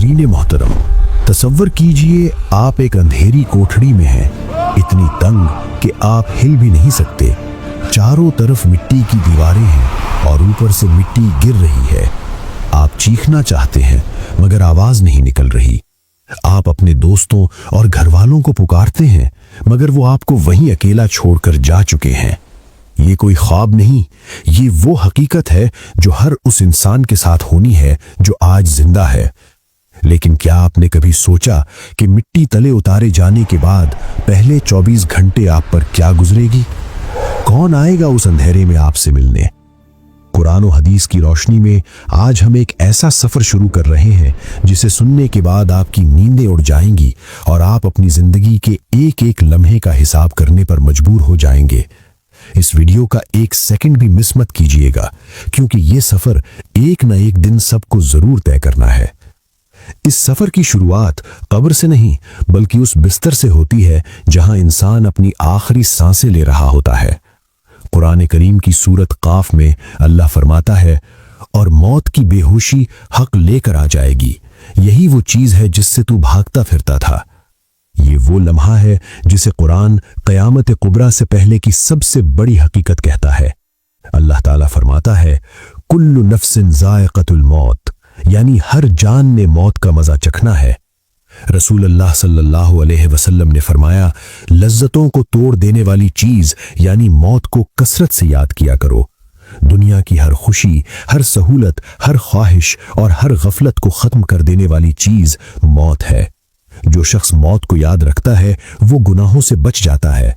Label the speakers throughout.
Speaker 1: नाजरीन मोहतरम, तसव्वुर कीजिए आप एक अंधेरी कोठड़ी में हैं, इतनी तंग कि आप हिल भी नहीं सकते। चारों तरफ मिट्टी की दीवारें हैं और ऊपर से मिट्टी गिर रही है। आप चीखना चाहते हैं मगर आवाज नहीं निकल रही। आप अपने दोस्तों और घर वालों को पुकारते हैं मगर वो आपको वहीं अकेला छोड़कर जा चुके हैं। ये कोई ख्वाब नहीं, ये वो हकीकत है जो हर उस इंसान के साथ होनी है जो आज जिंदा है। लेकिन क्या आपने कभी सोचा कि मिट्टी तले उतारे जाने के बाद पहले 24 घंटे आप पर क्या गुजरेगी? कौन आएगा उस अंधेरे में आपसे मिलने? कुरान और हदीस की रोशनी में आज हम एक ऐसा सफर शुरू कर रहे हैं जिसे सुनने के बाद आपकी नींदें उड़ जाएंगी और आप अपनी जिंदगी के एक एक लम्हे का हिसाब करने पर मजबूर हो जाएंगे। इस वीडियो का एक सेकंड भी मिस मत कीजिएगा, क्योंकि ये सफर एक न एक दिन सबको जरूर तय करना है। इस सफर की शुरुआत कब्र से नहीं बल्कि उस बिस्तर से होती है जहां इंसान अपनी आखिरी सांसें ले रहा होता है। कुरान करीम की सूरत काफ में अल्लाह फरमाता है, और मौत की बेहोशी हक लेकर आ जाएगी, यही वो चीज है जिससे तू भागता फिरता था। ये वो लम्हा है जिसे कुरान क़यामत कुबरा से पहले की सबसे बड़ी हकीकत कहता है। अल्लाह ताला फरमाता है, कुल्लु नफ्सिन ज़ाइक़तुल मौत, यानी हर जान ने मौत का मजा चखना है। रसूल अल्लाह सल्लल्लाहु अलैहि वसल्लम ने फरमाया, लज्जतों को तोड़ देने वाली चीज यानी मौत को कसरत से याद किया करो। दुनिया की हर खुशी, हर सहूलत, हर ख्वाहिश और हर गफलत को खत्म कर देने वाली चीज मौत है। जो शख्स मौत को याद रखता है वो गुनाहों से बच जाता है।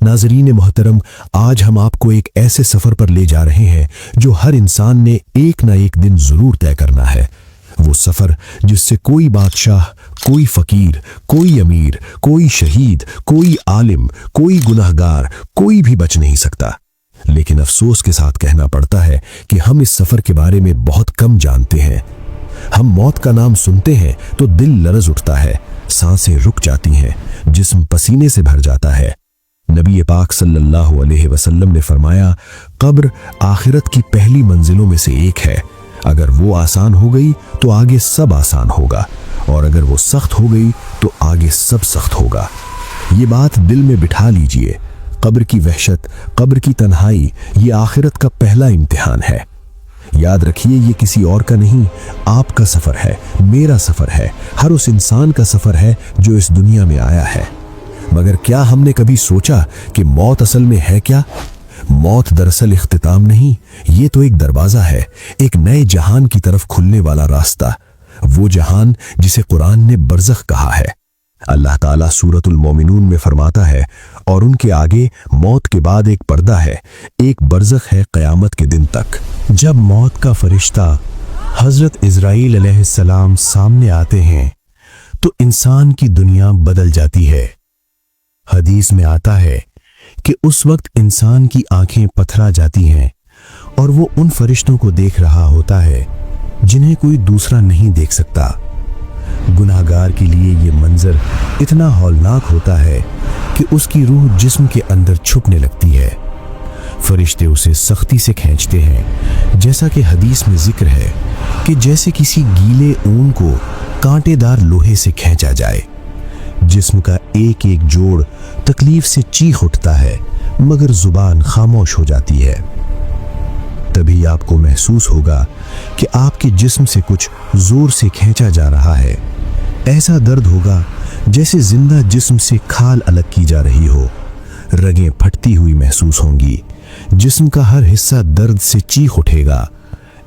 Speaker 1: नाजरीन मोहतरम, आज हम आपको एक ऐसे सफर पर ले जा रहे हैं जो हर इंसान ने एक ना एक दिन जरूर तय करना है। वो सफर जिससे कोई बादशाह, कोई फकीर, कोई अमीर, कोई शहीद, कोई आलिम, कोई गुनहगार, कोई भी बच नहीं सकता। लेकिन अफसोस के साथ कहना पड़ता है कि हम इस सफर के बारे में बहुत कम जानते हैं। हम मौत का नाम सुनते हैं तो दिल लरज उठता है, सांसें रुक जाती हैं, जिस्म पसीने से भर जाता है। नबी पाक सल्लल्लाहु अलैहि वसल्लम ने फरमाया, कब्र आखिरत की पहली मंजिलों में से एक है। अगर वो आसान हो गई तो आगे सब आसान होगा, और अगर वो सख्त हो गई तो आगे सब सख्त होगा। ये बात दिल में बिठा लीजिए। कब्र की वहशत, कब्र की तन्हाई, ये आखिरत का पहला इम्तिहान है। याद रखिए, ये किसी और का नहीं, आपका सफर है, मेरा सफर है, हर उस इंसान का सफर है जो इस दुनिया में आया है। मगर क्या हमने कभी सोचा कि मौत असल में है क्या? मौत दरअसल इख्तिताम नहीं, ये तो एक दरवाजा है, एक नए जहान की तरफ खुलने वाला रास्ता, वो जहान जिसे कुरान ने बरज़ख कहा है। अल्लाह ताला सूरतुल मोमिनून में फरमाता है, और उनके आगे मौत के बाद एक पर्दा है, एक बरज़ख है क़यामत के दिन तक। जब मौत का फरिश्ता हजरत इज़राइल अलैहिस्सलाम सामने आते हैं तो इंसान की दुनिया बदल जाती है। हदीस में आता है कि उस वक्त इंसान की आंखें पथरा जाती हैं और वो उन फरिश्तों को देख रहा होता है जिन्हें कोई दूसरा नहीं देख सकता। गुनाहगार के लिए ये मंजर इतना हौलनाक होता है कि उसकी रूह जिस्म के अंदर छुपने लगती है। फरिश्ते उसे सख्ती से खींचते हैं, जैसा कि हदीस में जिक्र है कि जैसे किसी गीले ऊन को कांटेदार लोहे से खींचा जाए। जिस्म का एक एक जोड़ तकलीफ से चीख उठता है, मगर जुबान खामोश हो जाती है। तभी आपको महसूस होगा कि आपके जिस्म से कुछ जोर से खींचा जा रहा है। ऐसा दर्द होगा जैसे जिंदा जिस्म से खाल अलग की जा रही हो। रगें फटती हुई महसूस होंगी, जिस्म का हर हिस्सा दर्द से चीख उठेगा।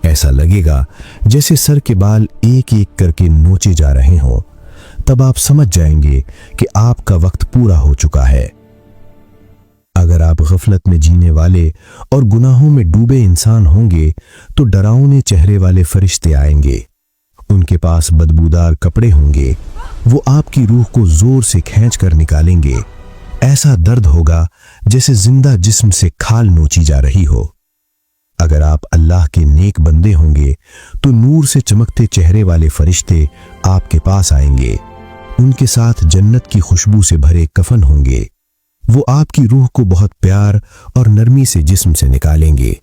Speaker 1: ऐसा लगेगा जैसे सर के बाल एक एक करके नोचे जा रहे हों। तब आप समझ जाएंगे कि आपका वक्त पूरा हो चुका है। अगर आप गफलत में जीने वाले और गुनाहों में डूबे इंसान होंगे तो डरावने चेहरे वाले फरिश्ते आएंगे। उनके पास बदबूदार कपड़े होंगे, वो आपकी रूह को जोर से खींच कर निकालेंगे। ऐसा दर्द होगा जैसे जिंदा जिस्म से खाल नोची जा रही हो। अगर आप अल्लाह के नेक बंदे होंगे तो नूर से चमकते चेहरे वाले फरिश्ते आपके पास आएंगे। उनके साथ जन्नत की खुशबू से भरे कफन होंगे। वो आपकी रूह को बहुत प्यार और नरमी से जिस्म से निकालेंगे,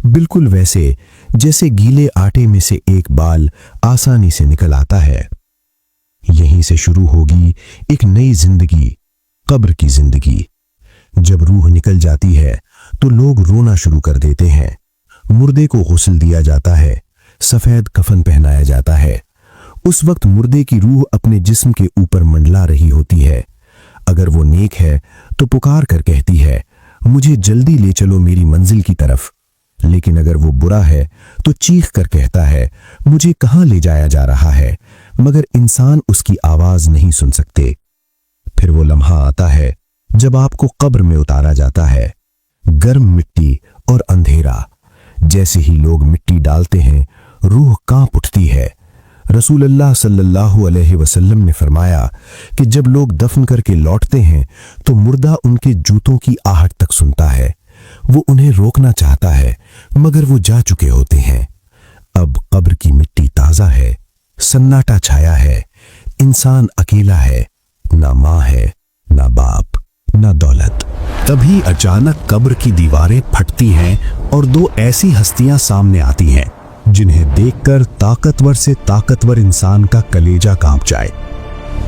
Speaker 1: बिल्कुल वैसे जैसे गीले आटे में से एक बाल आसानी से निकल आता है। यहीं से शुरू होगी एक नई जिंदगी, कब्र की जिंदगी। जब रूह निकल जाती है तो लोग रोना शुरू कर देते हैं। मुर्दे को गुस्ल दिया जाता है, सफेद कफन पहनाया जाता है। उस वक्त मुर्दे की रूह अपने जिस्म के ऊपर मंडला रही होती है। अगर वो नेक है तो पुकार कर कहती है, मुझे जल्दी ले चलो मेरी मंजिल की तरफ। लेकिन अगर वो बुरा है तो चीख कर कहता है, मुझे कहां ले जाया जा रहा है, मगर इंसान उसकी आवाज नहीं सुन सकते। फिर वो लम्हा आता है जब आपको कब्र में उतारा जाता है। गर्म मिट्टी और अंधेरा। जैसे ही लोग मिट्टी डालते हैं, रूह कांप उठती है। रसूलुल्लाह सल्लल्लाहु अलैहि वसल्लम ने फरमाया कि जब लोग दफन करके लौटते हैं तो मुर्दा उनके जूतों की आहट तक सुनता है। वो उन्हें रोकना चाहता है, मगर वो जा चुके होते हैं। अब कब्र की मिट्टी ताजा है, सन्नाटा छाया है। इंसान अकेला है, ना माँ है, ना बाप, ना दौलत। तभी अचानक कब्र की दीवारें फटती हैं और दो ऐसी हस्तियां सामने आती हैं जिन्हें देखकर ताकतवर से ताकतवर इंसान का कलेजा कांप जाए।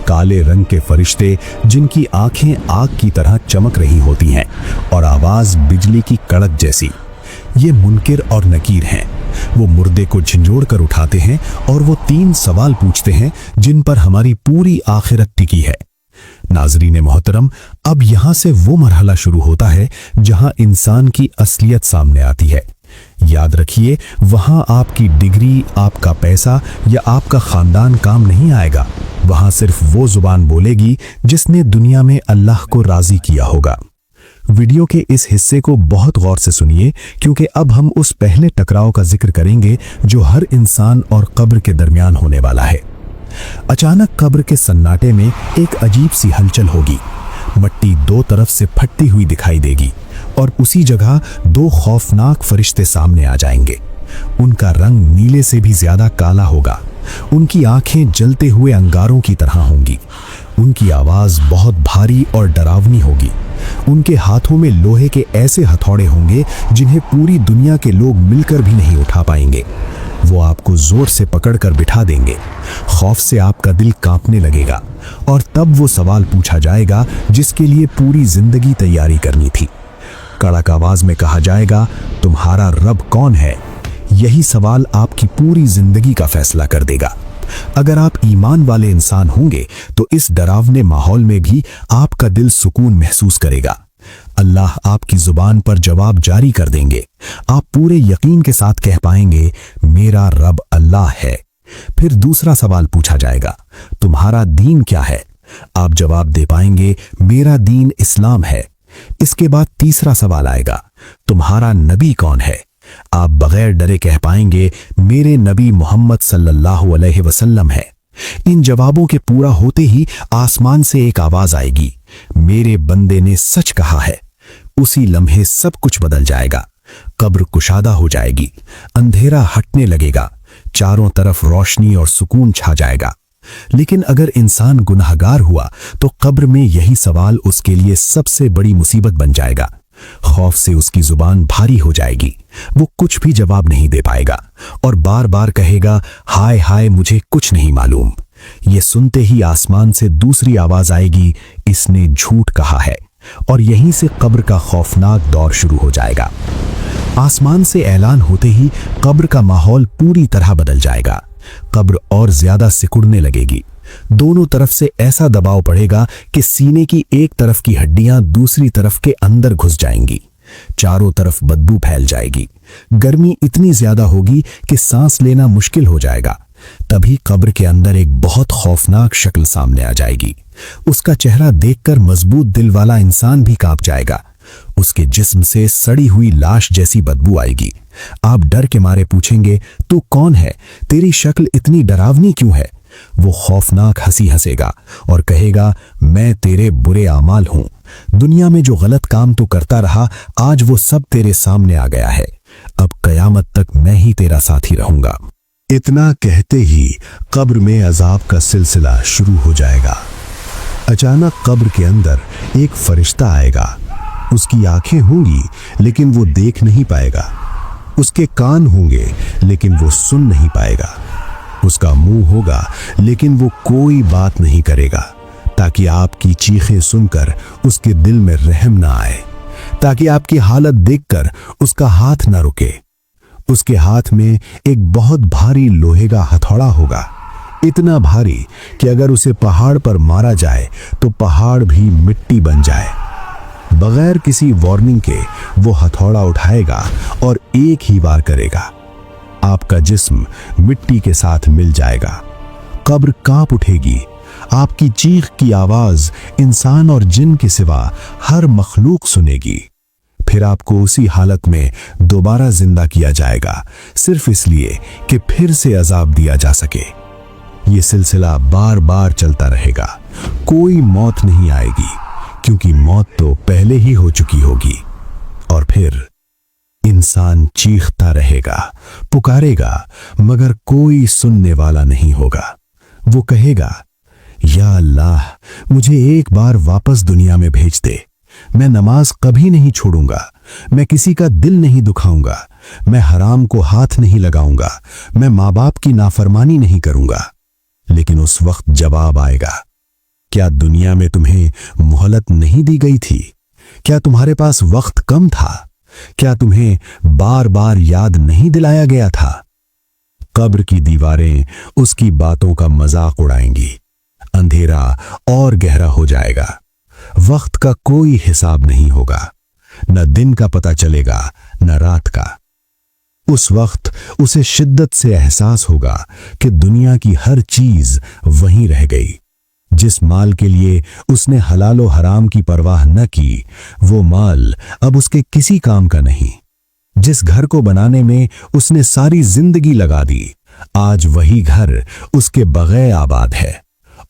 Speaker 1: काले रंग के फरिश्ते जिनकी आंखें आग की तरह चमक रही होती हैं और आवाज बिजली की कड़क जैसी। ये मुनकिर और नकीर हैं। वो मुर्दे को झंझोड़ कर उठाते हैं और वो 3 सवाल पूछते हैं जिन पर हमारी पूरी आखिरत टिकी है। नाज़रीन मोहतरम, अब यहां से वो मरहला शुरू होता है जहां इंसान की असलियत सामने आती है। याद रखिए, वहां आपकी डिग्री, आपका पैसा या आपका खानदान काम नहीं आएगा। वहां सिर्फ वो जुबान बोलेगी जिसने दुनिया में अल्लाह को राजी किया होगा। वीडियो के इस हिस्से को बहुत गौर से सुनिए, क्योंकि अब हम उस पहले टकराव का जिक्र करेंगे जो हर इंसान और कब्र के दरमियान होने वाला है। अचानक कब्र के सन्नाटे में एक अजीब सी हलचल होगी। मट्टी 2 तरफ से फटती हुई दिखाई देगी और उसी जगह 2 खौफनाक फरिश्ते सामने आ जाएंगे। उनका रंग नीले से भी ज्यादा काला होगा। उनकी आंखें जलते हुए अंगारों की तरह होंगी। उनकी आवाज बहुत भारी और डरावनी होगी। उनके हाथों में लोहे के ऐसे हथौड़े होंगे जिन्हें पूरी दुनिया के लोग मिलकर भी नहीं उठा पाएंगे। वो आपको जोर से पकड़कर बिठा देंगे। खौफ से आपका दिल कांपने लगेगा और तब वो सवाल पूछा जाएगा जिसके लिए पूरी जिंदगी तैयारी करनी थी। कड़क आवाज में कहा जाएगा, तुम्हारा रब कौन है? यही सवाल आपकी पूरी जिंदगी का फैसला कर देगा। अगर आप ईमान वाले इंसान होंगे तो इस डरावने माहौल में भी आपका दिल सुकून महसूस करेगा। अल्लाह आपकी जुबान पर जवाब जारी कर देंगे। आप पूरे यकीन के साथ कह पाएंगे, मेरा रब अल्लाह है। फिर दूसरा सवाल पूछा जाएगा, तुम्हारा दीन क्या है? आप जवाब दे पाएंगे, मेरा दीन इस्लाम है। इसके बाद तीसरा सवाल आएगा, तुम्हारा नबी कौन है? आप बगैर डरे कह पाएंगे, मेरे नबी मोहम्मद सल्लल्लाहु अलैहि वसल्लम है। इन जवाबों के पूरा होते ही आसमान से एक आवाज आएगी, मेरे बंदे ने सच कहा है। उसी लम्हे सब कुछ बदल जाएगा। कब्र कुशादा हो जाएगी। अंधेरा हटने लगेगा। चारों तरफ रोशनी और सुकून छा जाएगा। लेकिन अगर इंसान गुनहगार हुआ तो कब्र में यही सवाल उसके लिए सबसे बड़ी मुसीबत बन जाएगा। खौफ से उसकी जुबान भारी हो जाएगी। वो कुछ भी जवाब नहीं दे पाएगा और बार बार कहेगा, हाय हाय मुझे कुछ नहीं मालूम। ये सुनते ही आसमान से दूसरी आवाज आएगी, इसने झूठ कहा है। और यहीं से कब्र का खौफनाक दौर शुरू हो जाएगा। आसमान से ऐलान होते ही कब्र का माहौल पूरी तरह बदल जाएगा। कब्र और ज्यादा सिकुड़ने लगेगी। दोनों तरफ से ऐसा दबाव पड़ेगा कि सीने की एक तरफ की हड्डियां दूसरी तरफ के अंदर घुस जाएंगी। चारों तरफ बदबू फैल जाएगी। गर्मी इतनी ज्यादा होगी कि सांस लेना मुश्किल हो जाएगा। तभी कब्र के अंदर एक बहुत खौफनाक शक्ल सामने आ जाएगी। उसका चेहरा देखकर मजबूत दिल वाला इंसान भी कांप जाएगा। उसके जिस्म से सड़ी हुई लाश जैसी बदबू आएगी। आप डर के मारे पूछेंगे, तू कौन है? तेरी शक्ल इतनी डरावनी क्यों है? वो खौफनाक हंसी हंसेगा और कहेगा, मैं तेरे बुरे आमाल हूं। दुनिया में जो गलत काम तू करता रहा, आज वो सब तेरे सामने आ गया है। अब कयामत तक मैं ही तेरा साथी रहूंगा। इतना कहते ही कब्र में अजाब का सिलसिला शुरू हो जाएगा। अचानक कब्र के अंदर एक फरिश्ता आएगा। उसकी आंखें होंगी लेकिन वो देख नहीं पाएगा। उसके कान होंगे लेकिन वो सुन नहीं पाएगा। उसका मुंह होगा लेकिन वो कोई बात नहीं करेगा, ताकि आपकी चीखें सुनकर उसके दिल में रहम ना आए, ताकि आपकी हालत देखकर उसका हाथ ना रुके। उसके हाथ में एक बहुत भारी लोहे का हथौड़ा होगा, इतना भारी कि अगर उसे पहाड़ पर मारा जाए तो पहाड़ भी मिट्टी बन जाए। बगैर किसी वार्निंग के वो हथौड़ा उठाएगा और एक ही बार करेगा। आपका जिस्म मिट्टी के साथ मिल जाएगा, कब्र कांप उठेगी, आपकी चीख की आवाज इंसान और जिन के सिवा हर मखलूक सुनेगी। फिर आपको उसी हालत में दोबारा जिंदा किया जाएगा, सिर्फ इसलिए कि फिर से अजाब दिया जा सके। ये सिलसिला बार बार चलता रहेगा, कोई मौत नहीं आएगी, क्योंकि मौत तो पहले ही हो चुकी होगी। और फिर इंसान चीखता रहेगा, पुकारेगा, मगर कोई सुनने वाला नहीं होगा। वो कहेगा, या अल्लाह, मुझे एक बार वापस दुनिया में भेज दे। मैं नमाज कभी नहीं छोड़ूंगा, मैं किसी का दिल नहीं दुखाऊंगा, मैं हराम को हाथ नहीं लगाऊंगा, मैं माँ बाप की नाफरमानी नहीं करूंगा। लेकिन उस वक्त जवाब आएगा, क्या दुनिया में तुम्हें मोहलत नहीं दी गई थी? क्या तुम्हारे पास वक्त कम था? क्या तुम्हें बार बार याद नहीं दिलाया गया था? कब्र की दीवारें उसकी बातों का मजाक उड़ाएंगी, अंधेरा और गहरा हो जाएगा, वक्त का कोई हिसाब नहीं होगा, न दिन का पता चलेगा न रात का। उस वक्त उसे शिद्दत से एहसास होगा कि दुनिया की हर चीज वहीं रह गई। जिस माल के लिए उसने हलाल और हराम की परवाह न की, वो माल अब उसके किसी काम का नहीं। जिस घर को बनाने में उसने सारी जिंदगी लगा दी, आज वही घर उसके बगैर आबाद है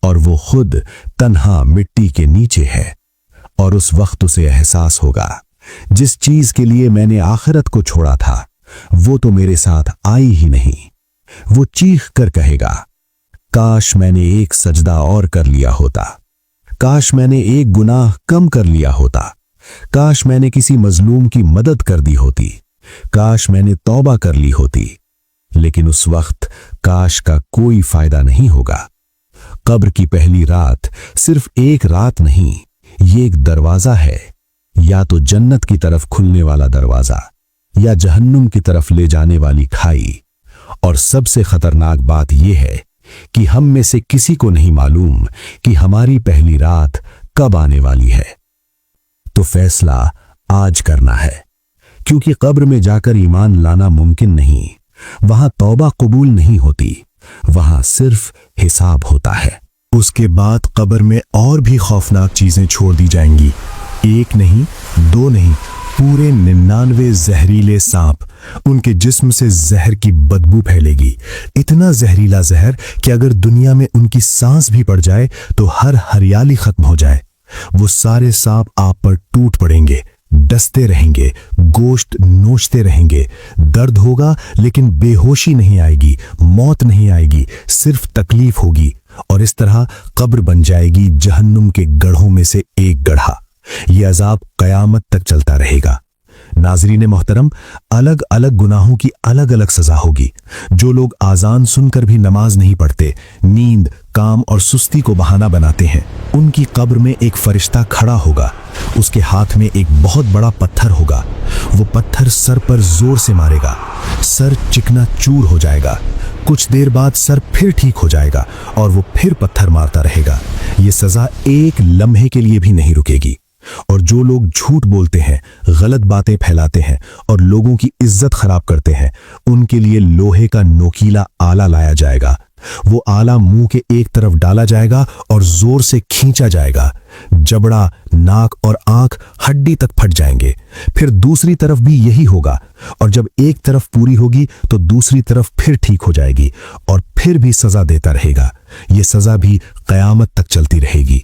Speaker 1: और वो खुद तन्हा मिट्टी के नीचे है। और उस वक्त उसे एहसास होगा, जिस चीज के लिए मैंने आखिरत को छोड़ा था वो तो मेरे साथ आई ही नहीं। वो चीख कर कहेगा, काश मैंने एक सजदा और कर लिया होता, काश मैंने एक गुनाह कम कर लिया होता, काश मैंने किसी मजलूम की मदद कर दी होती, काश मैंने तौबा कर ली होती। लेकिन उस वक्त काश का कोई फायदा नहीं होगा। कब्र की पहली रात सिर्फ एक रात नहीं, ये एक दरवाजा है, या तो जन्नत की तरफ खुलने वाला दरवाजा या जहन्नुम की तरफ ले जाने वाली खाई। और सबसे खतरनाक बात यह है कि हम में से किसी को नहीं मालूम कि हमारी पहली रात कब आने वाली है। तो फैसला आज करना है, क्योंकि कब्र में जाकर ईमान लाना मुमकिन नहीं। वहां तौबा कबूल नहीं होती, वहां सिर्फ हिसाब होता है। उसके बाद कब्र में और भी खौफनाक चीजें छोड़ दी जाएंगी। एक नहीं, दो नहीं, पूरे 99 जहरीले सांप। उनके जिस्म से जहर की बदबू फैलेगी, इतना जहरीला जहर कि अगर दुनिया में उनकी सांस भी पड़ जाए तो हर हरियाली खत्म हो जाए। वो सारे सांप आप पर टूट पड़ेंगे, डसते रहेंगे, गोश्त नोचते रहेंगे। दर्द होगा लेकिन बेहोशी नहीं आएगी, मौत नहीं आएगी, सिर्फ तकलीफ होगी। और इस तरह कब्र बन जाएगी जहन्नुम के गढ़ों में से एक गढ़ा। यह अजाब कयामत तक चलता रहेगा। नाज़रीन मोहतरम, अलग अलग गुनाहों की अलग अलग सजा होगी। जो लोग आजान सुनकर भी नमाज नहीं पढ़ते, नींद, काम और सुस्ती को बहाना बनाते हैं, उनकी कब्र में एक फरिश्ता खड़ा होगा। उसके हाथ में एक बहुत बड़ा पत्थर होगा। वो पत्थर सर पर जोर से मारेगा, सर चिकना चूर हो जाएगा। कुछ देर बाद सर फिर ठीक हो जाएगा और वो फिर पत्थर मारता रहेगा। ये सजा एक लम्हे के लिए भी नहीं रुकेगी। और जो लोग झूठ बोलते हैं, गलत बातें फैलाते हैं और लोगों की इज्जत खराब करते हैं, उनके लिए लोहे का नोकीला आला लाया जाएगा। वो आला मुंह के एक तरफ डाला जाएगा और जोर से खींचा जाएगा। जबड़ा, नाक और आंख हड्डी तक फट जाएंगे। फिर दूसरी तरफ भी यही होगा और जब एक तरफ पूरी होगी तो दूसरी तरफ फिर ठीक हो जाएगी और फिर भी सजा देता रहेगा। ये सजा भी कयामत तक चलती रहेगी।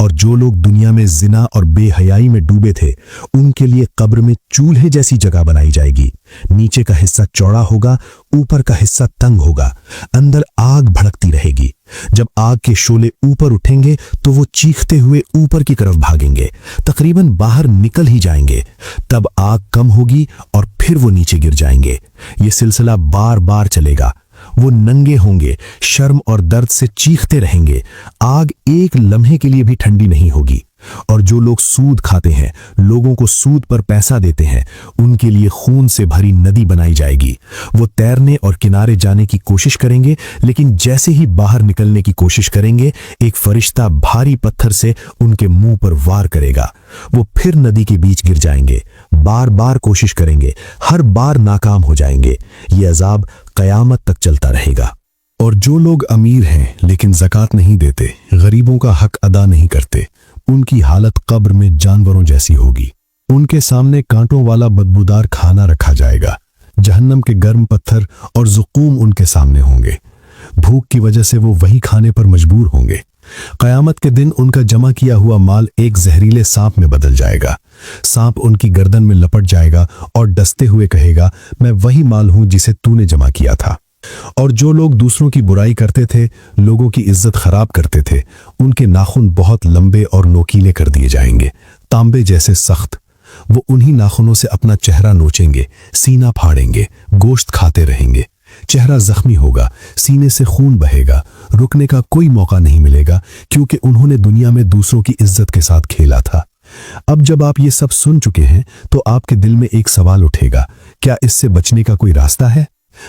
Speaker 1: और जो लोग दुनिया में जिना और बेहयाई में डूबे थे, उनके लिए कब्र में चूल्हे जैसी जगह बनाई जाएगी। नीचे का हिस्सा चौड़ा होगा, ऊपर का हिस्सा तंग होगा। अंदर आग भड़कती रहेगी। जब आग के शोले ऊपर उठेंगे तो वो चीखते हुए ऊपर की तरफ भागेंगे, तकरीबन बाहर निकल ही जाएंगे। तब आग कम होगी और फिर वो नीचे गिर जाएंगे। ये सिलसिला बार बार चलेगा। वो नंगे होंगे, शर्म और दर्द से चीखते रहेंगे। आग एक लम्हे के लिए भी ठंडी नहीं होगी। और जो लोग सूद खाते हैं, लोगों को सूद पर पैसा देते हैं, उनके लिए खून से भरी नदी बनाई जाएगी। वो तैरने और किनारे जाने की कोशिश करेंगे, लेकिन जैसे ही बाहर निकलने की कोशिश करेंगे, एक फरिश्ता भारी पत्थर से उनके मुंह पर वार करेगा। वो फिर नदी के बीच गिर जाएंगे, बार बार कोशिश करेंगे, हर बार नाकाम हो जाएंगे। ये अजाब कयामत तक चलता रहेगा। और जो लोग अमीर हैं लेकिन ज़कात नहीं देते, गरीबों का हक अदा नहीं करते, उनकी हालत कब्र में जानवरों जैसी होगी। उनके सामने कांटों वाला बदबूदार खाना रखा जाएगा। जहन्नम के गर्म पत्थर और ज़ुक़ूम उनके सामने होंगे। भूख की वजह से वो वही खाने पर मजबूर होंगे। क़यामत के दिन उनका जमा किया हुआ माल एक जहरीले सांप में बदल जाएगा। सांप उनकी गर्दन में लपट जाएगा और डसते हुए कहेगा, मैं वही माल हूं जिसे तूने जमा किया था। और जो लोग दूसरों की बुराई करते थे, लोगों की इज्जत खराब करते थे, उनके नाखून बहुत लंबे और नोकीले कर दिए जाएंगे, तांबे जैसे सख्त। वो उन्हीं नाखूनों से अपना चेहरा नोचेंगे, सीना फाड़ेंगे, गोश्त खाते रहेंगे। चेहरा जख्मी होगा, सीने से खून बहेगा, रुकने का कोई मौका नहीं मिलेगा, क्योंकि उन्होंने दुनिया में दूसरों की इज्जत के साथ खेला था। अब जब आप ये सब सुन चुके हैं, तो आपके दिल में एक सवाल उठेगा, क्या इससे बचने का कोई रास्ता है?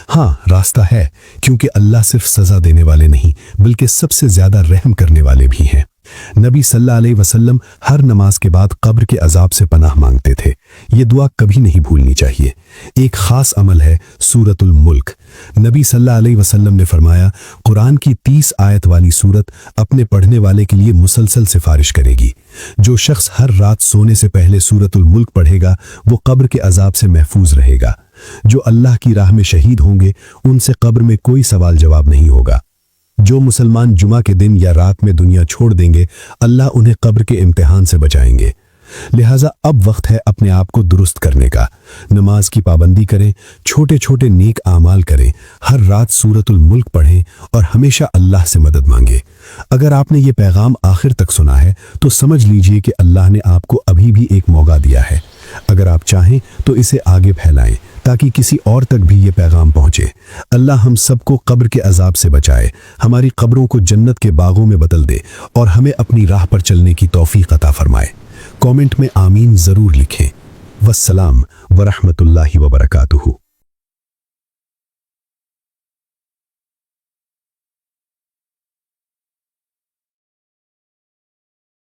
Speaker 1: हाँ, रास्ता है, क्योंकि अल्लाह सिर्फ सजा देने वाले नहीं, बल्कि सबसे ज्यादा रहम करने वाले भी हैं। नबी सल्लल्लाहु अलैहि वसल्लम हर नमाज के बाद कब्र के अजाब से पनाह मांगते थे। ये दुआ कभी नहीं भूलनी चाहिए। एक खास अमल है सूरतुल मुल्क। नबी सल्लल्लाहु अलैहि वसल्लम ने फरमाया, कुरान की 30 आयत वाली सूरत अपने पढ़ने वाले के लिए मुसलसल सिफारिश करेगी। जो शख्स हर रात सोने से पहले सूरतुल मुल्क पढ़ेगा, वो कब्र के अजाब से महफूज रहेगा। जो अल्लाह की राह में शहीद होंगे, उनसे कब्र में कोई सवाल जवाब नहीं होगा। जो मुसलमान जुमा के दिन या रात में दुनिया छोड़ देंगे, अल्लाह उन्हें कब्र के इम्तिहान से बचाएंगे। लिहाजा अब वक्त है अपने आप को दुरुस्त करने का। नमाज की पाबंदी करें, छोटे छोटे नेक आमाल करें, हर रात सूरतुल मुल्क पढ़ें और हमेशा अल्लाह से मदद मांगे। अगर आपने ये पैगाम आखिर तक सुना है, तो समझ लीजिए कि अल्लाह ने आपको अभी भी एक मौका दिया है। अगर आप चाहें तो इसे आगे फैलाएं, ताकि किसी और तक भी ये पैगाम पहुंचे। अल्लाह हम सबको कब्र के अजाब से बचाए, हमारी कब्रों को जन्नत के बागों में बदल दे और हमें अपनी राह पर चलने की तौफीक अता फरमाए। कमेंट में आमीन ज़रूर लिखें। वस्सलाम वरहमतुल्लाहि वबरकातुहू।